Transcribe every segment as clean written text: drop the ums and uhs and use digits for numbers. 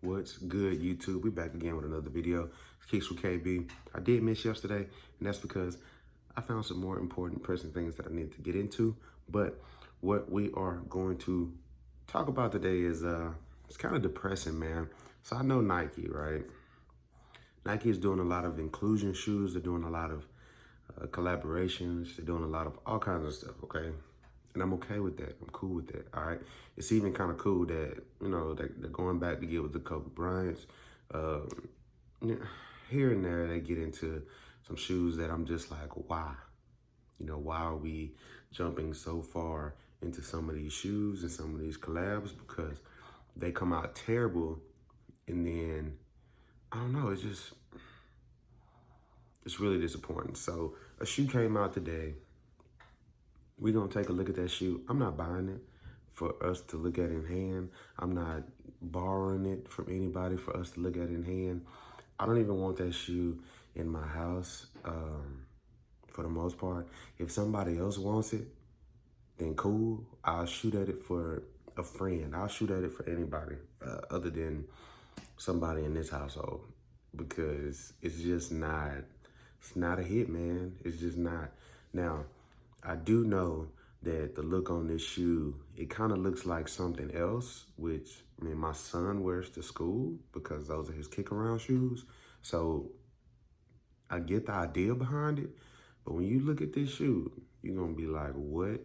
What's good, YouTube? We back again with another video. It's Kicks with KB. I did miss yesterday, and that's because I found some more important pressing things that I need to get into. But what we are going to talk about today is it's kind of depressing, man. So I know Nike, right? Nike is doing a lot of inclusion shoes. They're doing a lot of collaborations. They're doing a lot of all kinds of stuff, okay? And I'm okay with that. I'm cool with that, all right? It's even kind of cool that, they're going back to get with the Kobe Bryants. Um, Here and there, they get into some shoes that I'm just like, why? Why are we jumping so far into some of these shoes and some of these collabs? Because they come out terrible, and then, I don't know, it's really disappointing. So a shoe came out today. We're going to take a look at that shoe. I'm not buying it for us to look at in hand. I'm not borrowing it from anybody for us to look at in hand. I don't even want that shoe in my house for the most part. If somebody else wants it, then cool. I'll shoot at it for a friend. I'll shoot at it for anybody other than somebody in this household, because it's just not, it's not a hit, man. It's just not. Now, I do know that the look on this shoe, it kind of looks like something else, which, I mean, my son wears to school because those are his kick around shoes. So I get the idea behind it, but when you look at this shoe, you're going to be like, what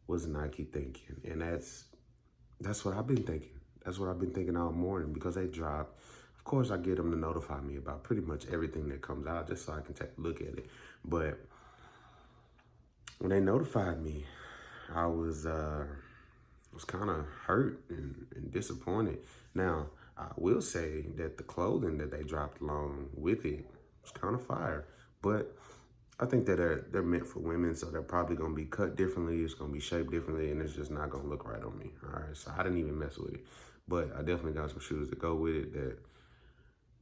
was Nike thinking? And that's what I've been thinking. That's what I've been thinking all morning, because they drop. Of course, I get them to notify me about pretty much everything that comes out just so I can take a look at it. But when they notified me, I was kind of hurt and disappointed. Now, I will say that the clothing that they dropped along with it was kind of fire. But I think that they're meant for women, so they're probably going to be cut differently. It's going to be shaped differently, and it's just not going to look right on me. All right, so I didn't even mess with it. But I definitely got some shoes to go with it that,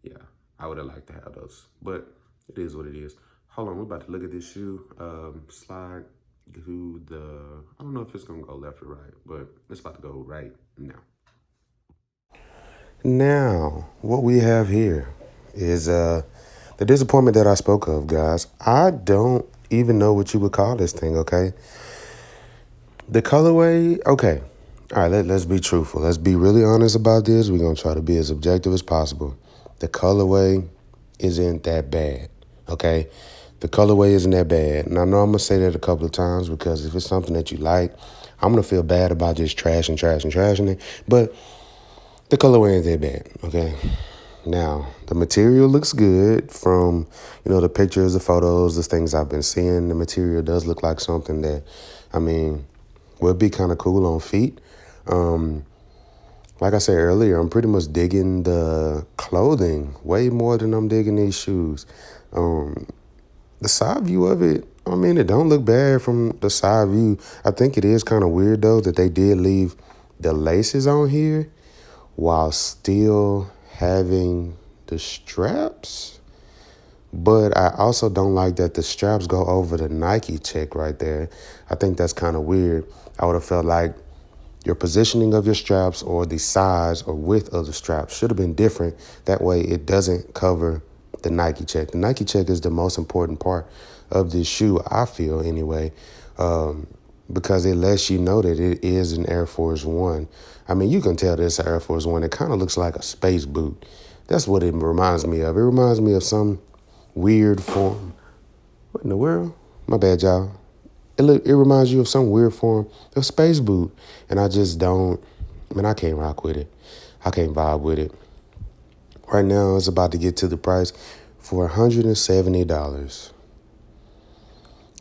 yeah, I would have liked to have those. But it is what it is. Hold on, we're about to look at this shoe. Slide to the, I don't know if it's going to go left or right, but it's about to go right now. Now, what we have here is the disappointment that I spoke of, guys. I don't even know what you would call this thing, okay? The colorway, okay. All right, let's be truthful. Let's be really honest about this. We're going to try to be as objective as possible. The colorway isn't that bad, okay? The colorway isn't that bad. And I know I'm going to say that a couple of times, because if it's something that you like, I'm going to feel bad about just trashing it. But the colorway ain't that bad, okay? Now, the material looks good from, the pictures, the photos, the things I've been seeing. The material does look like something that, I mean, would be kind of cool on feet. Like I said earlier, I'm pretty much digging the clothing way more than I'm digging these shoes. The side view of it, I mean, it don't look bad from the side view. I think it is kind of weird, though, that they did leave the laces on here while still having the straps. But I also don't like that the straps go over the Nike check right there. I think that's kind of weird. I would have felt like your positioning of your straps or the size or width of the straps should have been different. That way it doesn't cover the Nike check. The Nike check is the most important part of this shoe, I feel anyway, because it lets you know that it is an Air Force One. I mean, you can tell this is Air Force One. It kind of looks like a space boot. That's what it reminds me of. It reminds me of some weird form. What in the world? My bad, y'all. It reminds you of some weird form of space boot. And I just don't, man, I can't rock with it. I can't vibe with it. Right now, it's about to get to the price for $170.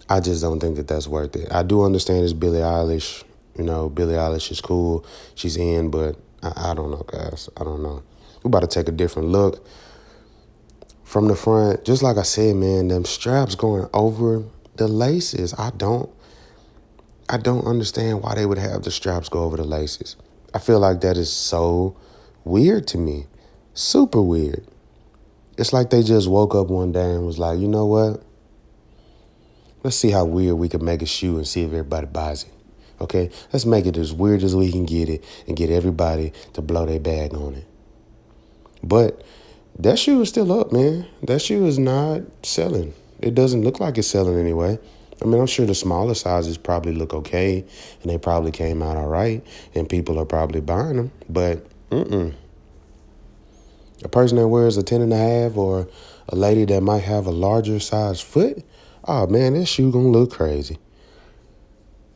I just don't think that that's worth it. I do understand it's Billie Eilish. Billie Eilish is cool. She's in, but I don't know, guys. I don't know. We're about to take a different look. From the front, just like I said, man, them straps going over the laces. I don't understand why they would have the straps go over the laces. I feel like that is so weird to me. Super weird. It's like they just woke up one day and was like, you know what? Let's see how weird we can make a shoe and see if everybody buys it. Okay? Let's make it as weird as we can get it and get everybody to blow their bag on it. But that shoe is still up, man. That shoe is not selling. It doesn't look like it's selling anyway. I mean, I'm sure the smaller sizes probably look okay, and they probably came out all right, and people are probably buying them. But a person that wears a 10 and a half or a lady that might have a larger size foot, oh man, this shoe gonna look crazy.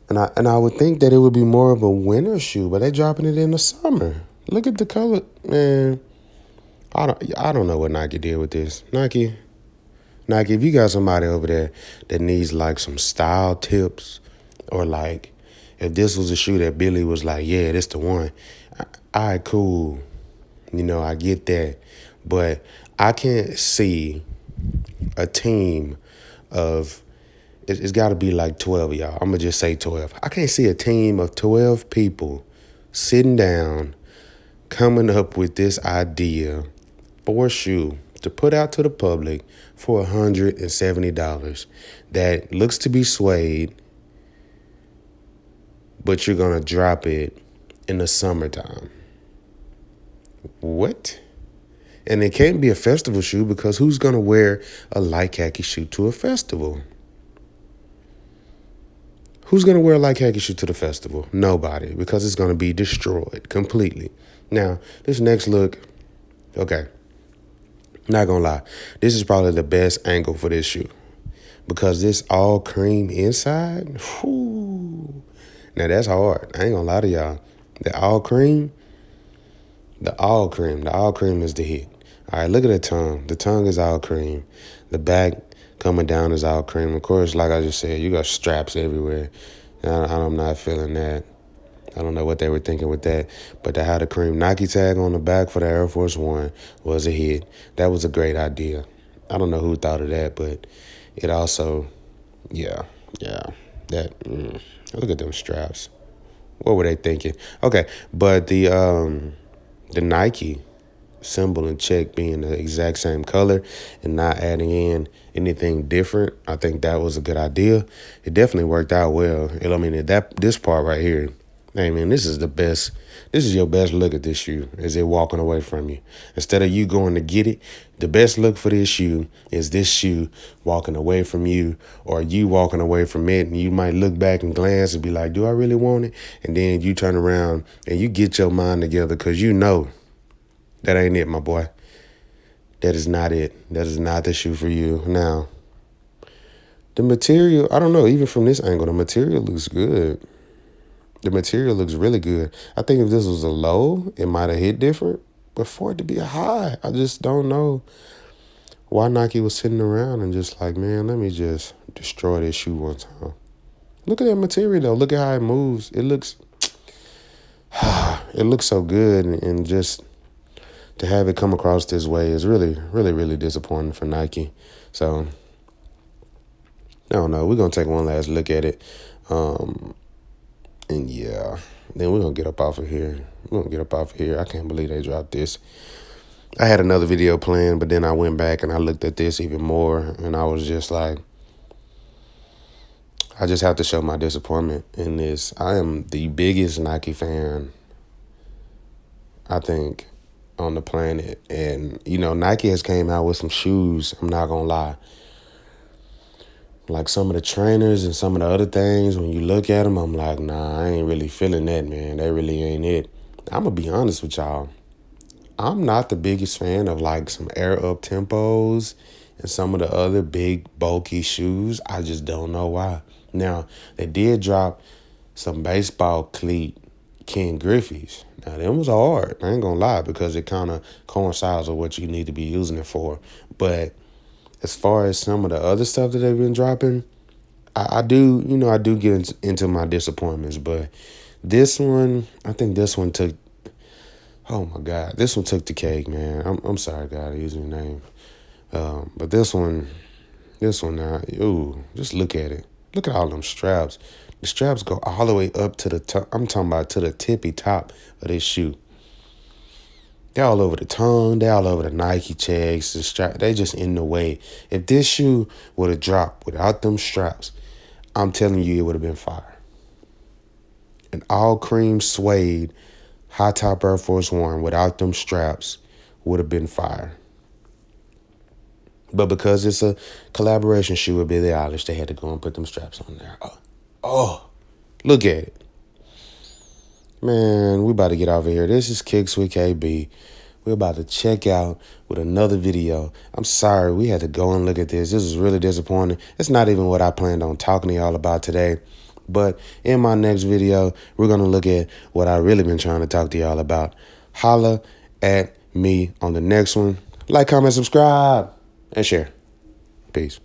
And I would think that it would be more of a winter shoe, but they dropping it in the summer. Look at the color, man. I don't know what Nike did with this. Nike, if you got somebody over there that needs like some style tips, or like if this was a shoe that Billy was like, yeah, this the one. All right, cool. I get that. But I can't see a team of, it's got to be like 12 of y'all. I'm going to just say 12. I can't see a team of 12 people sitting down, coming up with this idea for a shoe to put out to the public for $170 that looks to be suede, but you're going to drop it in the summertime. What? And it can't be a festival shoe because who's going to wear a light khaki shoe to a festival? Who's going to wear a light khaki shoe to the festival? Nobody, because it's going to be destroyed completely. Now, this next look, okay, not going to lie. This is probably the best angle for this shoe because this all cream inside, whew, now that's hard. I ain't going to lie to y'all. The all cream is the hit. All right, look at the tongue. The tongue is all cream. The back coming down is all cream. Of course, like I just said, you got straps everywhere. I'm not feeling that. I don't know what they were thinking with that. But to have the cream Nike tag on the back for the Air Force One was a hit. That was a great idea. I don't know who thought of that, but it also, yeah. Look at them straps. What were they thinking? Okay, but the Nike symbol and check being the exact same color and not adding in anything different, I think that was a good idea. It definitely worked out well. This part right here, I mean, this is the best. This is your best look at this shoe, is it walking away from you. Instead of you going to get it, the best look for this shoe is this shoe walking away from you, or you walking away from it, and you might look back and glance and be like, do I really want it? And then you turn around and you get your mind together because you know that ain't it, my boy. That is not it. That is not the shoe for you. Now, the material, I don't know, even from this angle, the material looks good. The material looks really good. I think if this was a low, it might have hit different. But for it to be a high, I just don't know why Nike was sitting around and just like, man, let me just destroy this shoe one time. Look at that material, though. Look at how it moves. It looks so good, and just to have it come across this way is really, really, really disappointing for Nike. So, I don't know. We're going to take one last look at it. And yeah, then we're going to get up off of here. I can't believe they dropped this. I had another video planned, but then I went back and I looked at this even more, and I was just like, I just have to show my disappointment in this. I am the biggest Nike fan, I think, on the planet. And, Nike has came out with some shoes, I'm not going to lie. Like some of the trainers and some of the other things, when you look at them, I'm like, nah, I ain't really feeling that, man. That really ain't it. I'm going to be honest with y'all. I'm not the biggest fan of like some Air Up Tempos and some of the other big, bulky shoes. I just don't know why. Now, they did drop some baseball cleat Ken Griffey's. Now, them was hard. I ain't going to lie, because it kind of coincides with what you need to be using it for. But as far as some of the other stuff that they've been dropping, I do get into my disappointments. But this one, I think this one took, oh my God, this one took the cake, man. I'm sorry, God, I used your name. But this one now, just look at it. Look at all them straps. The straps go all the way up to the top. I'm talking about to the tippy top of this shoe. They're all over the tongue. They're all over the Nike checks. The strap, they just in the way. If this shoe would have dropped without them straps, I'm telling you, it would have been fire. An all cream suede high top Air Force One without them straps would have been fire. But because it's a collaboration shoe with Billie Eilish, they had to go and put them straps on there. Oh, look at it. Man, we about to get over here. This is Kicks with KB. We're about to check out with another video. I'm sorry, we had to go and look at this. This is really disappointing. It's not even what I planned on talking to y'all about today. But in my next video, we're going to look at what I really been trying to talk to y'all about. Holla at me on the next one. Like, comment, subscribe, and share. Peace.